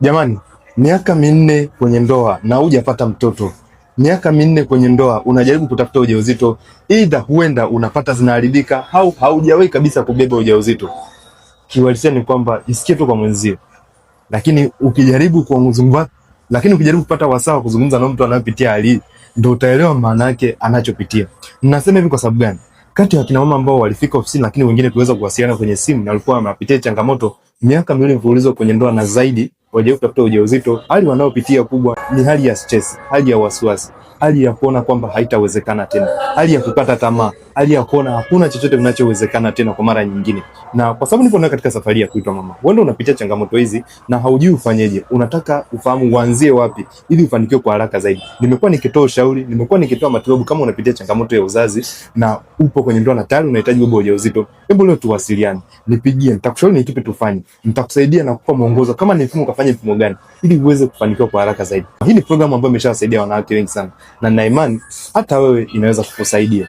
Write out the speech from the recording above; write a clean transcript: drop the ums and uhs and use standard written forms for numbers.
Jamani, miaka minne kwenye ndoa na hujapata mtoto. Miaka minne kwenye ndoa unajaribu kutafuta ujauzito, either huenda unapata zinaharibika au haujawahi kabisa kubeba ujauzito. Kiuhalisia ni kwamba isikie tu kwa mwenzio. Lakini ukijaribu kupata wasaa wa kuzungumza na mtu anayepitia hali, ndio utaelewa maana yake anachopitia. Nasema hivi kwa sababu gani? Kati ya kina mama ambao walifika ofisini, lakini wengine tuweza kuwasiliana kwenye simu na walikuwa wanapitia changamoto miaka miwili mfululizo kwenye ndoa na zaidi, wajaribu kutafuta ujauzito, hali wanayopitia kubwa ni hali ya stress, hali ya wasiwasi, hali ya kuona kwamba haitawezekana tena, hali ya kukata tamaa, hali ya kuona hakuna chochote kinachowezekana tena kwa mara nyingine. Na kwa sababu nipo katika safari ya kuitwa mama, wewe unapitia changamoto hizi na haujui ufanyeje, unataka ufahamu uanzie wapi ili ufanikiwe kwa haraka zaidi. Nimekuwa nikitoa ushauri, nimekuwa nikitoa matibabu. Kama unapitia changamoto ya uzazi na upo kwenye ndoa na tayari unahitaji kubeba ujauzito, hebu leo tuwasiliane, nipigie, nitakushauri ni kipi tufanye, nitakusaidia na kukupa mwongozo kama ni mfumo ukafanye mfumo gani ili uweze kufanikiwa kwa haraka zaidi. Hii ni programu ambayo imeshawasaidia wanawake wengi sana, na nina imani hata wewe inaweza kukusaidia.